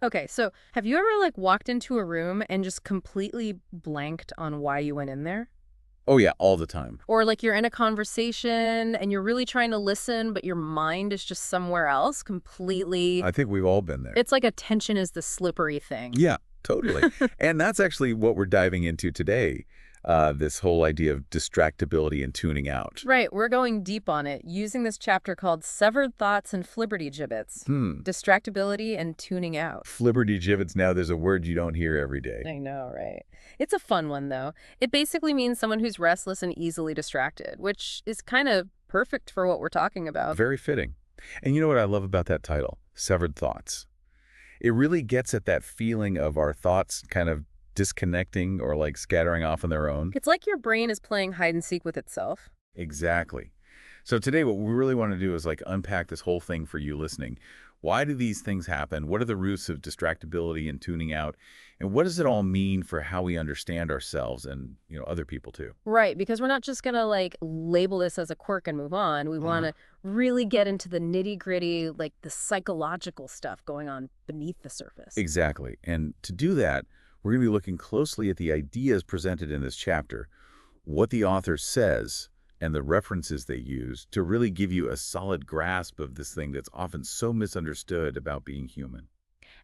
Okay, so have you ever like walked into a room and just completely blanked on why you went in there? Oh yeah, all the time. Or like you're in a conversation and you're really trying to listen, but your mind is just somewhere else completely. I think we've all been there. It's like attention is the slippery thing. Yeah, totally. And that's actually what we're diving into today, this whole idea of distractibility and tuning out. Right, we're going deep on it using this chapter called Severed Thoughts and Flibbertigibbets, Hmm. Distractibility and Tuning Out. Flibbertigibbets, now there's a word you don't hear every day. I know, right? It's a fun one, though. It basically means someone who's restless and easily distracted, which is kind of perfect for what we're talking about. Very fitting. And you know what I love about that title? Severed thoughts. It really gets at that feeling of our thoughts kind of disconnecting or like scattering off on their own. It's like your brain is playing hide and seek with itself. Exactly. So today what we really want to do is like unpack this whole thing for you listening. Why do these things happen? What are the roots of distractibility and tuning out? And what does it all mean for how we understand ourselves and, other people too? Right, because we're not just going to like label this as a quirk and move on. We want Uh-huh. to really get into the nitty-gritty, like the psychological stuff going on beneath the surface. Exactly. And to do that, we're going to be looking closely at the ideas presented in this chapter, what the author says, and the references they use to really give you a solid grasp of this thing that's often so misunderstood about being human.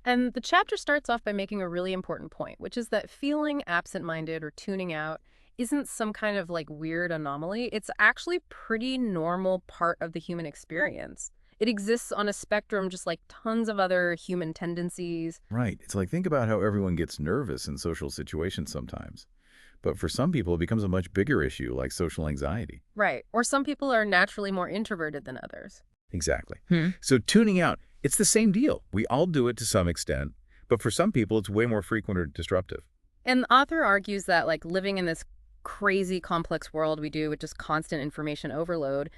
And the chapter starts off by making a really important point, which is that feeling absent-minded or tuning out isn't some kind of like weird anomaly. It's actually pretty normal part of the human experience. It exists on a spectrum just like tons of other human tendencies. Right. It's like, think about how everyone gets nervous in social situations sometimes. But for some people, it becomes a much bigger issue, like social anxiety. Right. Or some people are naturally more introverted than others. Exactly. Hmm. So tuning out, it's the same deal. We all do it to some extent, but for some people, it's way more frequent or disruptive. And the author argues that like living in this crazy complex world we do with just constant information overload,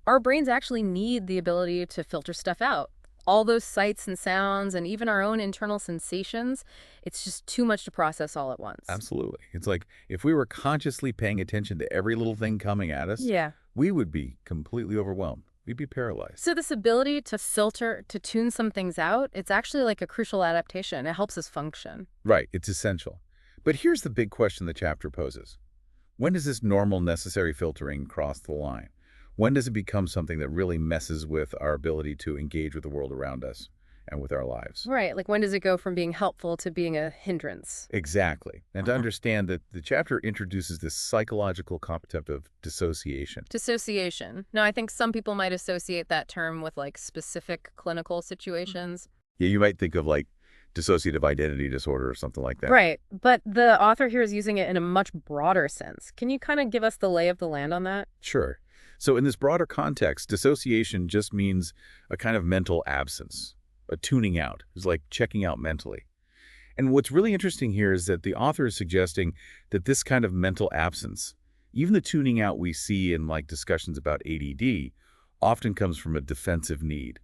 our brains actually need the ability to filter stuff out. All those sights and sounds and even our own internal sensations, it's just too much to process all at once. Absolutely. It's like if we were consciously paying attention to every little thing coming at us, Yeah. we would be completely overwhelmed. We'd be paralyzed. So this ability to filter, to tune some things out, it's actually like a crucial adaptation. It helps us function. Right. It's essential. But here's the big question the chapter poses. When does this normal, necessary filtering cross the line? When does it become something that really messes with our ability to engage with the world around us and with our lives? Right. Like when does it go from being helpful to being a hindrance? Exactly. And to understand that the chapter introduces this psychological concept of dissociation. Dissociation. Now, I think some people might associate that term with like specific clinical situations. Yeah, you might think of like dissociative identity disorder or something like that. Right. But the author here is using it in a much broader sense. Can you kind of give us the lay of the land on that? Sure. So in this broader context, dissociation just means a kind of mental absence, a tuning out. It's like checking out mentally. And what's really interesting here is that the author is suggesting that this kind of mental absence, even the tuning out we see in like discussions about ADD, often comes from a defensive need.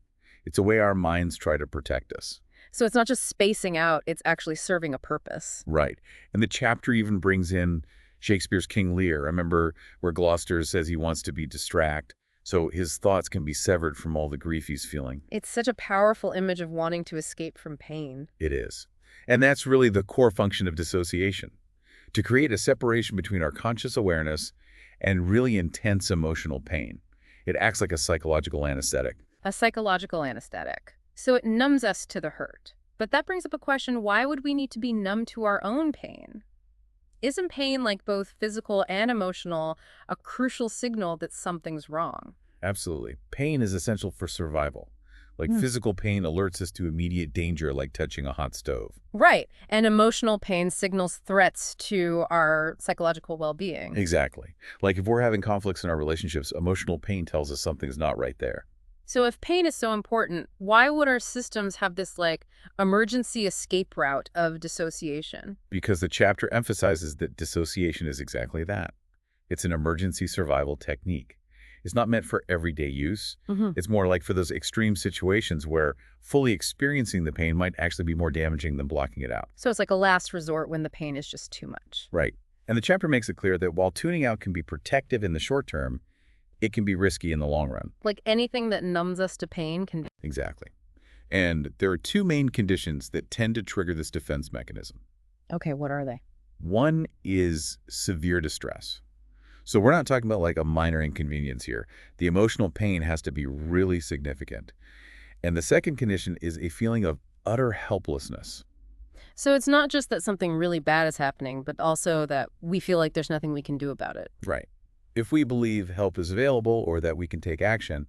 It's a way our minds try to protect us. So it's not just spacing out, it's actually serving a purpose. Right. And the chapter even brings in Shakespeare's King Lear. Remember where Gloucester says he wants to be distract, so his thoughts can be severed from all the grief he's feeling. It's such a powerful image of wanting to escape from pain. It is. And that's really the core function of dissociation, to create a separation between our conscious awareness and really intense emotional pain. It acts like a psychological anesthetic. A psychological anesthetic. So it numbs us to the hurt. But that brings up a question, why would we need to be numb to our own pain? Isn't pain, like both physical and emotional, a crucial signal that something's wrong? Absolutely. Pain is essential for survival. Like Hmm. physical pain alerts us to immediate danger, like touching a hot stove. Right. And emotional pain signals threats to our psychological well-being. Exactly. Like if we're having conflicts in our relationships, emotional pain tells us something's not right there. So if pain is so important, why would our systems have this like emergency escape route of dissociation? Because the chapter emphasizes that dissociation is exactly that. It's an emergency survival technique. It's not meant for everyday use. Hmm. It's more like for those extreme situations where fully experiencing the pain might actually be more damaging than blocking it out. So it's like a last resort when the pain is just too much. Right. And the chapter makes it clear that while tuning out can be protective in the short term, it can be risky in the long run. Like anything that numbs us to pain can. Exactly. And there are two main conditions that tend to trigger this defense mechanism. Okay, what are they? One is severe distress. So we're not talking about like a minor inconvenience here. The emotional pain has to be really significant. And the second condition is a feeling of utter helplessness. So it's not just that something really bad is happening, but also that we feel like there's nothing we can do about it. Right. If we believe help is available or that we can take action,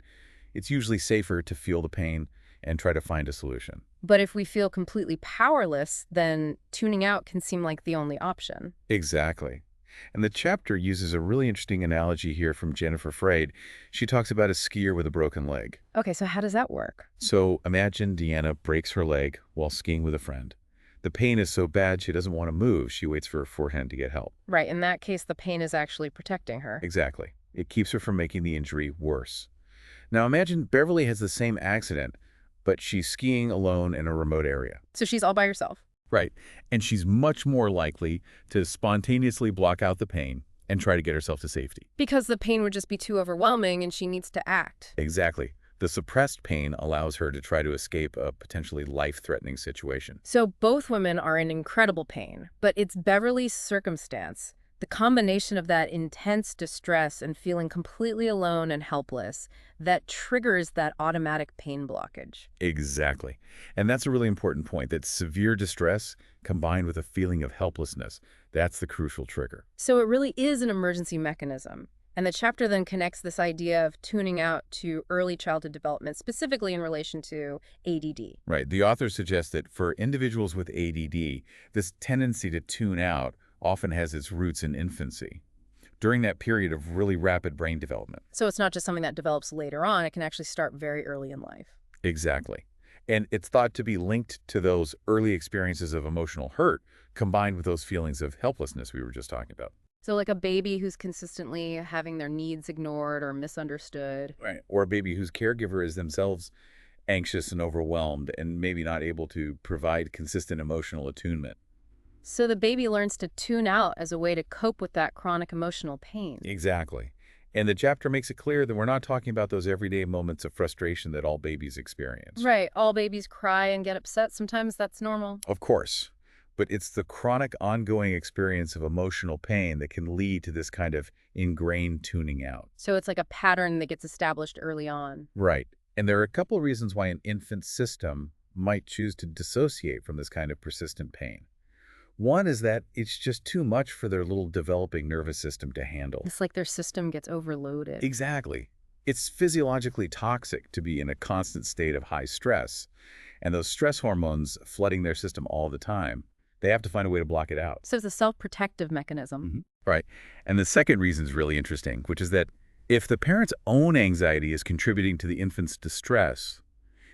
it's usually safer to feel the pain and try to find a solution. But if we feel completely powerless, then tuning out can seem like the only option. Exactly. And the chapter uses a really interesting analogy here from Jennifer Freyd. She talks about a skier with a broken leg. Okay, so how does that work? So imagine Deanna breaks her leg while skiing with a friend. The pain is so bad she doesn't want to move. She waits for her forehand to get help. Right, in that case, the pain is actually protecting her. Exactly. It keeps her from making the injury worse. Now imagine Beverly has the same accident, but she's skiing alone in a remote area. So she's all by herself. Right. And she's much more likely to spontaneously block out the pain and try to get herself to safety. Because the pain would just be too overwhelming and she needs to act. Exactly. The suppressed pain allows her to try to escape a potentially life-threatening situation. So both women are in incredible pain, but it's Beverly's circumstance, the combination of that intense distress and feeling completely alone and helpless, that triggers that automatic pain blockage. Exactly. And that's a really important point, that severe distress combined with a feeling of helplessness, that's the crucial trigger. So it really is an emergency mechanism. And the chapter then connects this idea of tuning out to early childhood development, specifically in relation to ADD. Right. The author suggests that for individuals with ADD, this tendency to tune out often has its roots in infancy, during that period of really rapid brain development. So it's not just something that develops later on, it can actually start very early in life. Exactly. And it's thought to be linked to those early experiences of emotional hurt, combined with those feelings of helplessness we were just talking about. So like a baby who's consistently having their needs ignored or misunderstood. Right. Or a baby whose caregiver is themselves anxious and overwhelmed and maybe not able to provide consistent emotional attunement. So the baby learns to tune out as a way to cope with that chronic emotional pain. Exactly. And the chapter makes it clear that we're not talking about those everyday moments of frustration that all babies experience. Right, all babies cry and get upset. Sometimes that's normal. Of course. But it's the chronic ongoing experience of emotional pain that can lead to this kind of ingrained tuning out. So it's like a pattern that gets established early on. Right. And there are a couple of reasons why an infant system might choose to dissociate from this kind of persistent pain. One is that it's just too much for their little developing nervous system to handle. It's like their system gets overloaded. Exactly. It's physiologically toxic to be in a constant state of high stress, and those stress hormones flooding their system all the time. They have to find a way to block it out. So it's a self-protective mechanism. Right. And the second reason is really interesting, which is that if the parent's own anxiety is contributing to the infant's distress,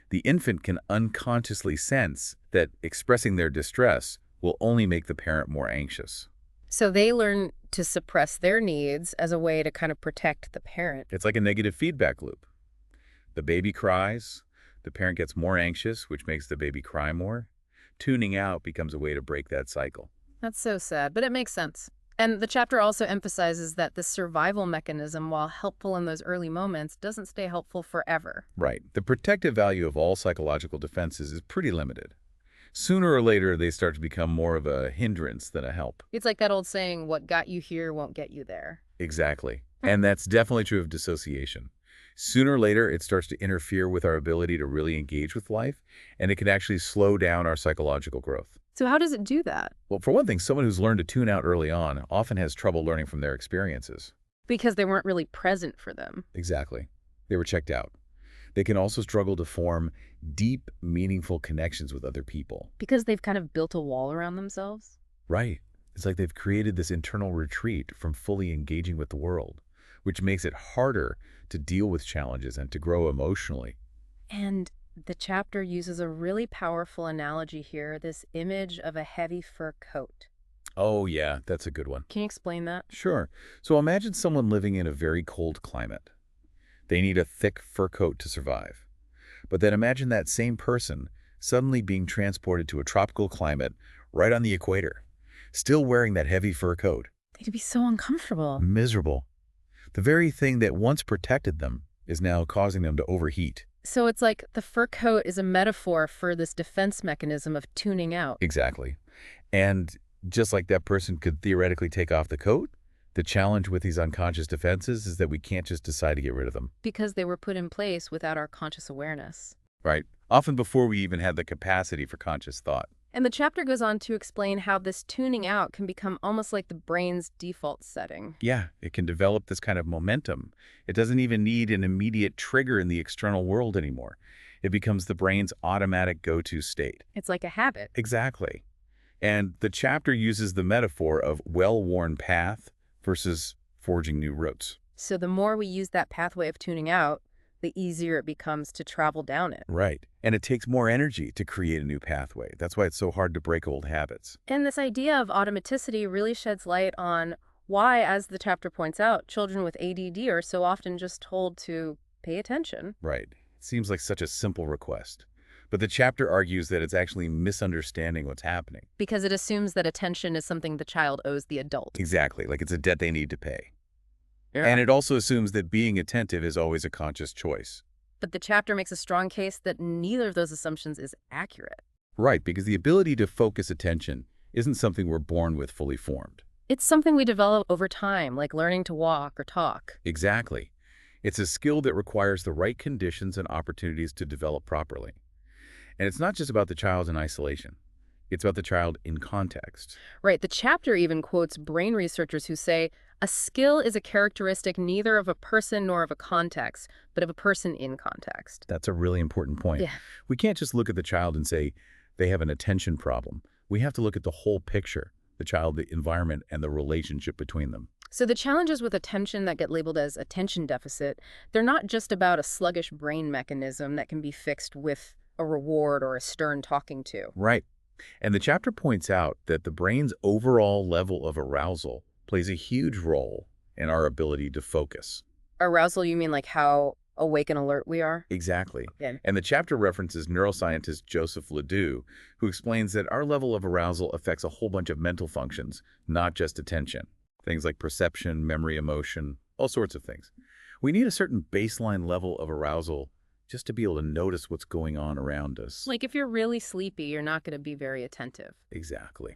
the infant can unconsciously sense that expressing their distress will only make the parent more anxious. So they learn to suppress their needs as a way to kind of protect the parent. It's like a negative feedback loop. The baby cries, the parent gets more anxious, which makes the baby cry more. Tuning out becomes a way to break that cycle. That's so sad, but it makes sense. And the chapter also emphasizes that the survival mechanism, while helpful in those early moments, doesn't stay helpful forever. Right. The protective value of all psychological defenses is pretty limited. Sooner or later, they start to become more of a hindrance than a help. It's like that old saying, what got you here won't get you there. Exactly. And that's definitely true of dissociation. Sooner or later, it starts to interfere with our ability to really engage with life, and it can actually slow down our psychological growth. So how does it do that? Well, for one thing, someone who's learned to tune out early on often has trouble learning from their experiences. Because they weren't really present for them. Exactly. They were checked out. They can also struggle to form deep, meaningful connections with other people. Because they've kind of built a wall around themselves? Right. It's like they've created this internal retreat from fully engaging with the world, which makes it harder to deal with challenges and to grow emotionally. And the chapter uses a really powerful analogy here, this image of a heavy fur coat. Oh, yeah, that's a good one. Can you explain that? Sure. So imagine someone living in a very cold climate. They need a thick fur coat to survive. But then imagine that same person suddenly being transported to a tropical climate right on the equator, still wearing that heavy fur coat. They'd be so uncomfortable. Miserable. The very thing that once protected them is now causing them to overheat. So it's like the fur coat is a metaphor for this defense mechanism of tuning out. Exactly. And just like that person could theoretically take off the coat, the challenge with these unconscious defenses is that we can't just decide to get rid of them. Because they were put in place without our conscious awareness. Right. Often before we even had the capacity for conscious thought. And the chapter goes on to explain how this tuning out can become almost like the brain's default setting. Yeah, it can develop this kind of momentum. It doesn't even need an immediate trigger in the external world anymore. It becomes the brain's automatic go-to state. It's like a habit. Exactly. And the chapter uses the metaphor of well-worn path versus forging new routes. So the more we use that pathway of tuning out, the easier it becomes to travel down it. Right. And it takes more energy to create a new pathway. That's why it's so hard to break old habits. And this idea of automaticity really sheds light on why, as the chapter points out, children with ADD are so often just told to pay attention. Right. It seems like such a simple request. But the chapter argues that it's actually misunderstanding what's happening. Because it assumes that attention is something the child owes the adult. Exactly. Like it's a debt they need to pay. Yeah. And it also assumes that being attentive is always a conscious choice. But the chapter makes a strong case that neither of those assumptions is accurate. Right, because the ability to focus attention isn't something we're born with fully formed. It's something we develop over time, like learning to walk or talk. Exactly. It's a skill that requires the right conditions and opportunities to develop properly. And it's not just about the child in isolation. It's about the child in context. Right, the chapter even quotes brain researchers who say, a skill is a characteristic neither of a person nor of a context, but of a person in context. That's a really important point. Yeah. We can't just look at the child and say they have an attention problem. We have to look at the whole picture, the child, the environment, and the relationship between them. So the challenges with attention that get labeled as attention deficit, they're not just about a sluggish brain mechanism that can be fixed with a reward or a stern talking to. Right. And the chapter points out that the brain's overall level of arousal plays a huge role in our ability to focus. Arousal, you mean like how awake and alert we are? Exactly. Yeah. And the chapter references neuroscientist Joseph Ledoux, who explains that our level of arousal affects a whole bunch of mental functions, not just attention. Things like perception, memory, emotion, all sorts of things. We need a certain baseline level of arousal just to be able to notice what's going on around us. Like if you're really sleepy, you're not going to be very attentive. Exactly.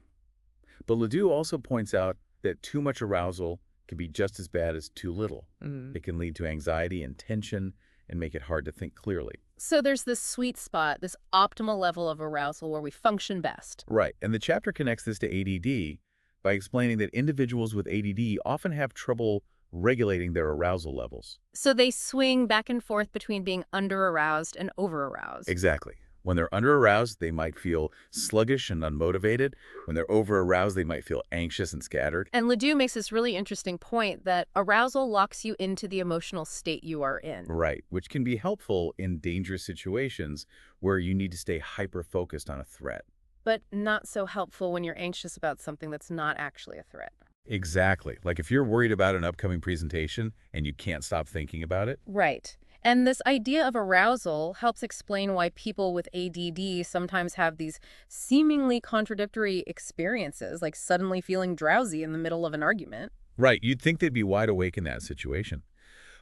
But Ledoux also points out that too much arousal can be just as bad as too little. It can lead to anxiety and tension and make it hard to think clearly. So there's this sweet spot, this optimal level of arousal where we function best. Right. And the chapter connects this to ADD by explaining that individuals with ADD often have trouble regulating their arousal levels. So they swing back and forth between being under-aroused and over-aroused. Exactly. When they're under-aroused, they might feel sluggish and unmotivated. When they're over-aroused, they might feel anxious and scattered. And Ledoux makes this really interesting point that arousal locks you into the emotional state you are in. Right, which can be helpful in dangerous situations where you need to stay hyper-focused on a threat. But not so helpful when you're anxious about something that's not actually a threat. Exactly. Like if you're worried about an upcoming presentation and you can't stop thinking about it. Right. And this idea of arousal helps explain why people with ADD sometimes have these seemingly contradictory experiences, like suddenly feeling drowsy in the middle of an argument. Right, you'd think they'd be wide awake in that situation.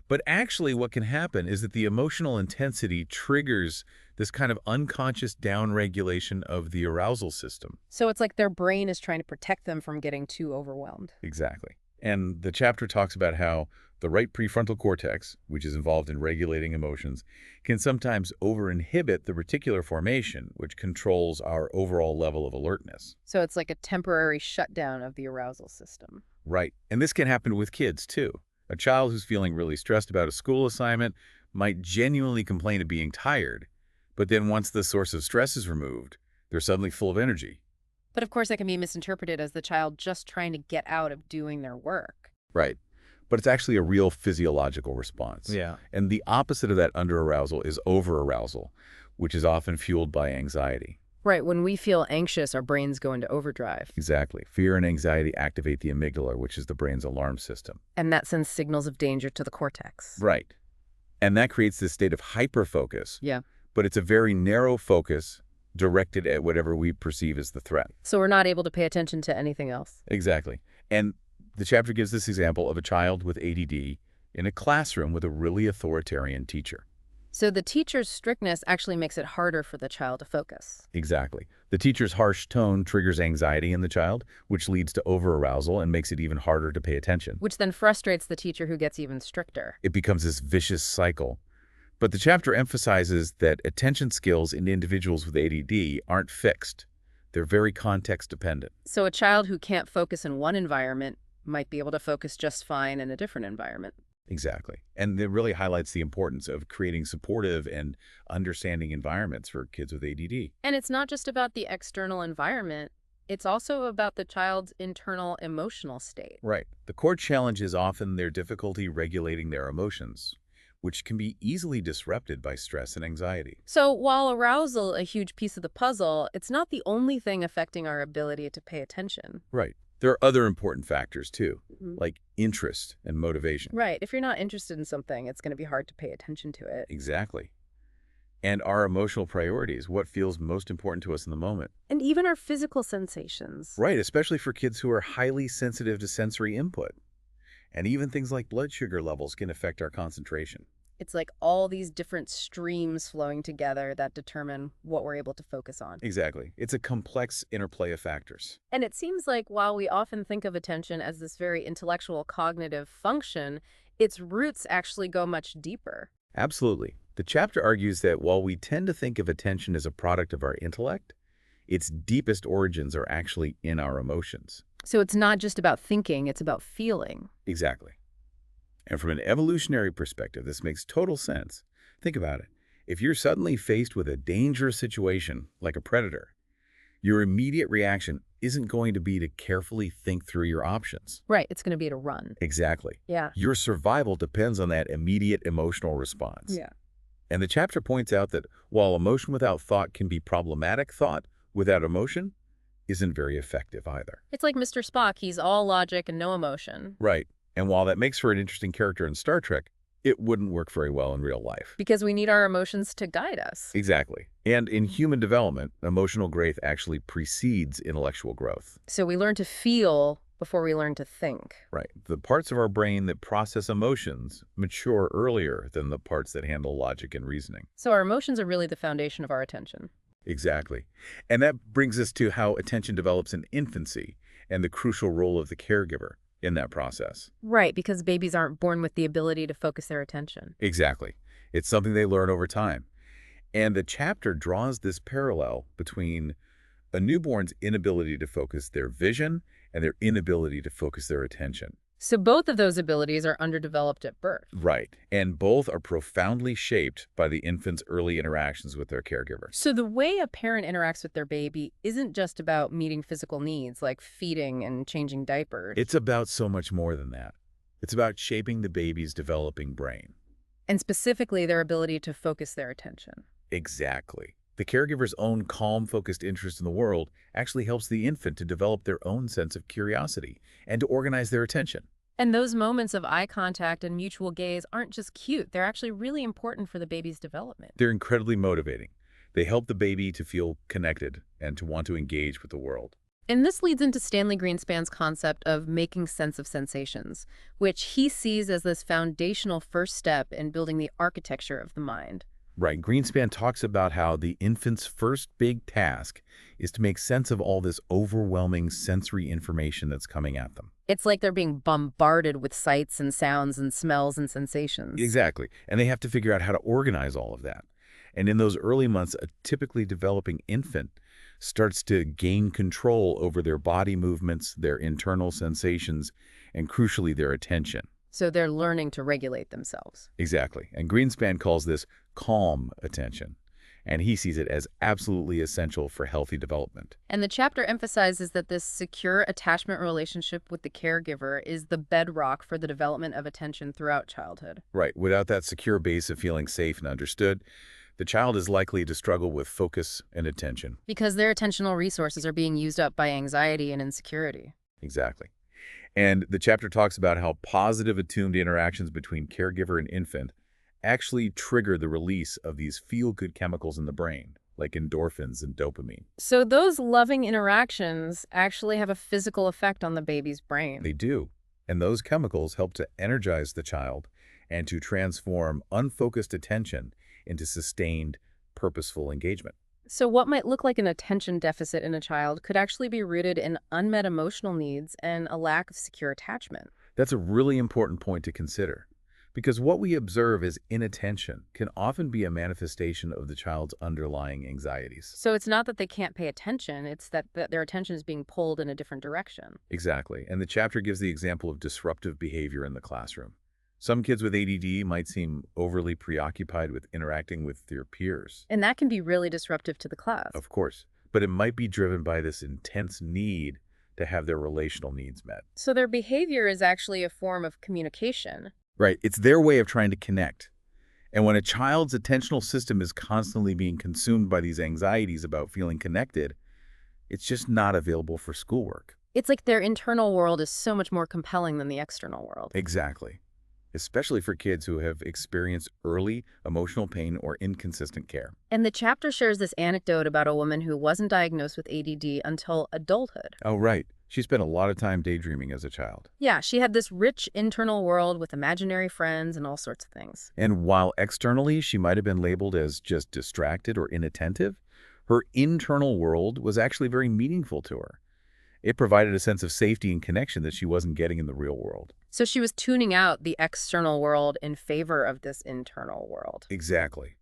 But actually what can happen is that the emotional intensity triggers this kind of unconscious downregulation of the arousal system. So it's like their brain is trying to protect them from getting too overwhelmed. Exactly. And the chapter talks about how the right prefrontal cortex, which is involved in regulating emotions, can sometimes over-inhibit the reticular formation, which controls our overall level of alertness. So it's like a temporary shutdown of the arousal system. Right. And this can happen with kids, too. A child who's feeling really stressed about a school assignment might genuinely complain of being tired, but then once the source of stress is removed, they're suddenly full of energy. But of course that can be misinterpreted as the child just trying to get out of doing their work. Right. But it's actually a real physiological response. Yeah. And the opposite of that under-arousal is over-arousal, which is often fueled by anxiety. Right, when we feel anxious, our brains go into overdrive. Exactly. Fear and anxiety activate the amygdala, which is the brain's alarm system. And that sends signals of danger to the cortex. Right. And that creates this state of hyperfocus. Yeah. But it's a very narrow focus directed at whatever we perceive as the threat. So we're not able to pay attention to anything else. Exactly. And the chapter gives this example of a child with ADD in a classroom with a really authoritarian teacher. So the teacher's strictness actually makes it harder for the child to focus. Exactly. The teacher's harsh tone triggers anxiety in the child, which leads to overarousal and makes it even harder to pay attention. Which then frustrates the teacher who gets even stricter. It becomes this vicious cycle. But the chapter emphasizes that attention skills in individuals with ADD aren't fixed. They're very context dependent. So a child who can't focus in one environment might be able to focus just fine in a different environment. Exactly. And it really highlights the importance of creating supportive and understanding environments for kids with ADD. And it's not just about the external environment, it's also about the child's internal emotional state. Right. The core challenge is often their difficulty regulating their emotions, which can be easily disrupted by stress and anxiety. So while arousal a huge piece of the puzzle, it's not the only thing affecting our ability to pay attention. Right. There are other important factors, too, Mhm. like interest and motivation. Right. If you're not interested in something, it's going to be hard to pay attention to it. Exactly. And our emotional priorities, what feels most important to us in the moment. And even our physical sensations. Right, especially for kids who are highly sensitive to sensory input. And even things like blood sugar levels can affect our concentration. It's like all these different streams flowing together that determine what we're able to focus on. Exactly. It's a complex interplay of factors. And it seems like while we often think of attention as this very intellectual cognitive function, its roots actually go much deeper. Absolutely. The chapter argues that while we tend to think of attention as a product of our intellect, its deepest origins are actually in our emotions. So it's not just about thinking, it's about feeling. Exactly. And from an evolutionary perspective, this makes total sense. Think about it. If you're suddenly faced with a dangerous situation, like a predator, your immediate reaction isn't going to be to carefully think through your options. Right, it's going to be to run. Exactly. Yeah. Your survival depends on that immediate emotional response. Yeah. And the chapter points out that while emotion without thought can be problematic, thought without emotion isn't very effective either. It's like Mr. Spock, he's all logic and no emotion. Right. And while that makes for an interesting character in Star Trek, it wouldn't work very well in real life. Because we need our emotions to guide us. Exactly. And in human development, emotional growth actually precedes intellectual growth. So we learn to feel before we learn to think. Right. The parts of our brain that process emotions mature earlier than the parts that handle logic and reasoning. So our emotions are really the foundation of our attention. Exactly. And that brings us to how attention develops in infancy and the crucial role of the caregiver in that process. Right, because babies aren't born with the ability to focus their attention. Exactly. It's something they learn over time. And the chapter draws this parallel between a newborn's inability to focus their vision and their inability to focus their attention. So both of those abilities are underdeveloped at birth. Right. And both are profoundly shaped by the infant's early interactions with their caregiver. So the way a parent interacts with their baby isn't just about meeting physical needs like feeding and changing diapers. It's about so much more than that. It's about shaping the baby's developing brain. And specifically their ability to focus their attention. Exactly. The caregiver's own calm, focused interest in the world actually helps the infant to develop their own sense of curiosity and to organize their attention. And those moments of eye contact and mutual gaze aren't just cute. They're actually really important for the baby's development. They're incredibly motivating. They help the baby to feel connected and to want to engage with the world. And this leads into Stanley Greenspan's concept of making sense of sensations, which he sees as this foundational first step in building the architecture of the mind. Right. Greenspan talks about how the infant's first big task is to make sense of all this overwhelming sensory information that's coming at them. It's like they're being bombarded with sights and sounds and smells and sensations. Exactly. And they have to figure out how to organize all of that. And in those early months, a typically developing infant starts to gain control over their body movements, their internal sensations, and crucially, their attention. So they're learning to regulate themselves. Exactly. And Greenspan calls this calm attention. And he sees it as absolutely essential for healthy development. And the chapter emphasizes that this secure attachment relationship with the caregiver is the bedrock for the development of attention throughout childhood. Right. Without that secure base of feeling safe and understood, the child is likely to struggle with focus and attention. Because their attentional resources are being used up by anxiety and insecurity. Exactly. And the chapter talks about how positive attuned interactions between caregiver and infant actually trigger the release of these feel-good chemicals in the brain, like endorphins and dopamine. So those loving interactions actually have a physical effect on the baby's brain. They do. And those chemicals help to energize the child and to transform unfocused attention into sustained, purposeful engagement. So what might look like an attention deficit in a child could actually be rooted in unmet emotional needs and a lack of secure attachment. That's a really important point to consider, because what we observe as inattention can often be a manifestation of the child's underlying anxieties. So it's not that they can't pay attention, it's that their attention is being pulled in a different direction. Exactly. And the chapter gives the example of disruptive behavior in the classroom. Some kids with ADD might seem overly preoccupied with interacting with their peers, And that can be really disruptive to the class. of course, but it might be driven by this intense need to have their relational needs met. So their behavior is actually a form of communication. Right. It's their way of trying to connect. And when a child's attentional system is constantly being consumed by these anxieties about feeling connected, it's just not available for schoolwork. It's like their internal world is so much more compelling than the external world. Exactly. Especially for kids who have experienced early emotional pain or inconsistent care. And the chapter shares this anecdote about a woman who wasn't diagnosed with ADD until adulthood. Oh, right. She spent a lot of time daydreaming as a child. Yeah, she had this rich internal world with imaginary friends and all sorts of things. And while externally she might have been labeled as just distracted or inattentive, her internal world was actually very meaningful to her. It provided a sense of safety and connection that she wasn't getting in the real world. So she was tuning out the external world in favor of this internal world. Exactly.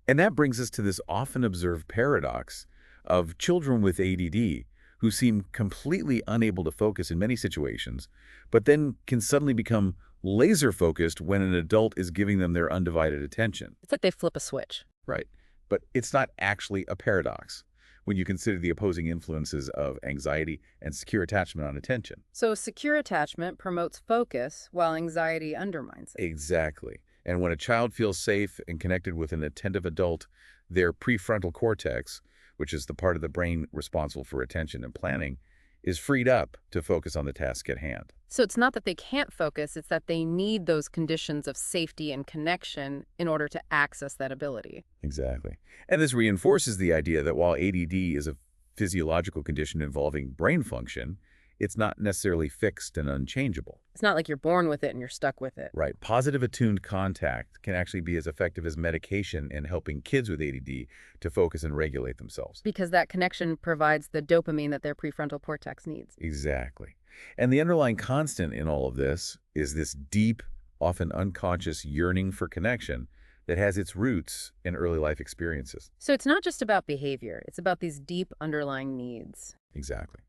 And that brings us to this often observed paradox of children with ADD who seem completely unable to focus in many situations, but then can suddenly become laser focused when an adult is giving them their undivided attention. It's like they flip a switch. Right. But it's not actually a paradox when you consider the opposing influences of anxiety and secure attachment on attention. So secure attachment promotes focus while anxiety undermines it. Exactly. And when a child feels safe and connected with an attentive adult, their prefrontal cortex, which is the part of the brain responsible for attention and planning, is freed up to focus on the task at hand. So it's not that they can't focus, it's that they need those conditions of safety and connection in order to access that ability. Exactly. And this reinforces the idea that while ADD is a physiological condition involving brain function, it's not necessarily fixed and unchangeable. It's not like you're born with it and you're stuck with it. Right. Positive attuned contact can actually be as effective as medication in helping kids with ADD to focus and regulate themselves. Because that connection provides the dopamine that their prefrontal cortex needs. Exactly. And the underlying constant in all of this is this deep, often unconscious yearning for connection that has its roots in early life experiences. So it's not just about behavior, it's about these deep underlying needs. Exactly.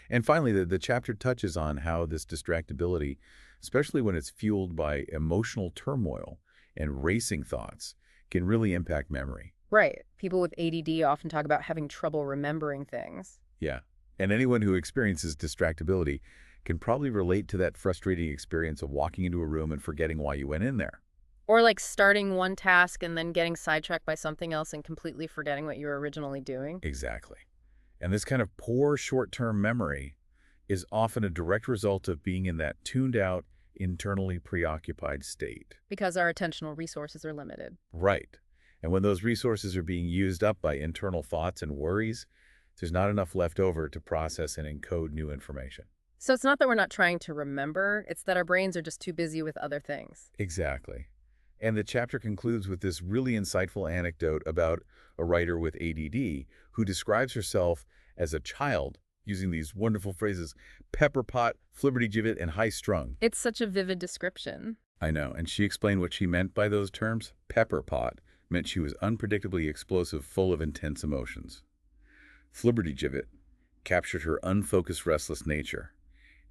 And finally, the chapter touches on how this distractibility, especially when it's fueled by emotional turmoil and racing thoughts, can really impact memory. Right. People with ADD often talk about having trouble remembering things. Yeah. And anyone who experiences distractibility can probably relate to that frustrating experience of walking into a room and forgetting why you went in there. Or like starting one task and then getting sidetracked by something else and completely forgetting what you were originally doing. Exactly. And this kind of poor short-term memory is often a direct result of being in that tuned-out, internally preoccupied state. Because our attentional resources are limited. Right. And when those resources are being used up by internal thoughts and worries, there's not enough left over to process and encode new information. So it's not that we're not trying to remember, it's that our brains are just too busy with other things. Exactly. And the chapter concludes with this really insightful anecdote about a writer with ADD who describes herself as a child using these wonderful phrases, pepper pot, flibbertigibbet, and high-strung. It's such a vivid description. I know, and she explained what she meant by those terms. Pepper pot meant she was unpredictably explosive, full of intense emotions. Flibbertigibbet captured her unfocused, restless nature,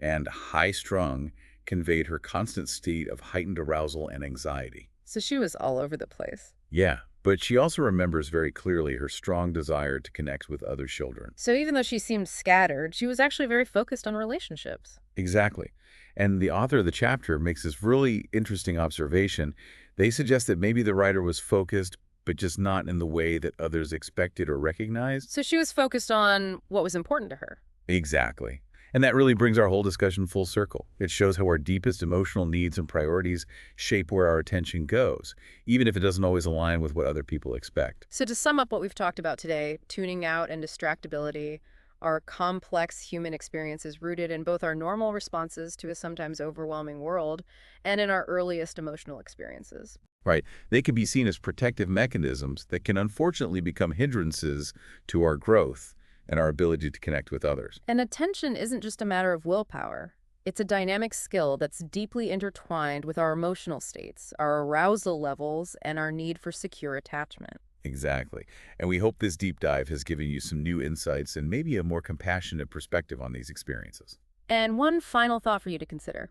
and high-strung conveyed her constant state of heightened arousal and anxiety. So she was all over the place. Yeah, but she also remembers very clearly her strong desire to connect with other children. So even though she seemed scattered, she was actually very focused on relationships. Exactly. And the author of the chapter makes this really interesting observation. They suggest that maybe the writer was focused, but just not in the way that others expected or recognized. So she was focused on what was important to her. Exactly. And that really brings our whole discussion full circle. It shows how our deepest emotional needs and priorities shape where our attention goes, even if it doesn't always align with what other people expect. So to sum up what we've talked about today, tuning out and distractibility are complex human experiences rooted in both our normal responses to a sometimes overwhelming world and in our earliest emotional experiences. right? They can be seen as protective mechanisms that can unfortunately become hindrances to our growth and our ability to connect with others. And attention isn't just a matter of willpower. It's a dynamic skill that's deeply intertwined with our emotional states, our arousal levels, and our need for secure attachment. Exactly. And we hope this deep dive has given you some new insights and maybe a more compassionate perspective on these experiences. And one final thought for you to consider.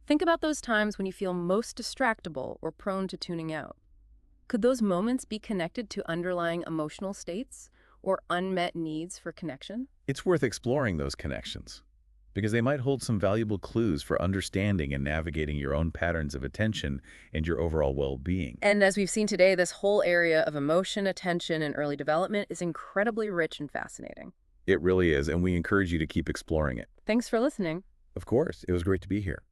Think about those times when you feel most distractible or prone to tuning out. Could those moments be connected to underlying emotional states or unmet needs for connection? It's worth exploring those connections because they might hold some valuable clues for understanding and navigating your own patterns of attention and your overall well-being. And as we've seen today, this whole area of emotion, attention, and early development is incredibly rich and fascinating. It really is, and we encourage you to keep exploring it. Thanks for listening. Of course, it was great to be here.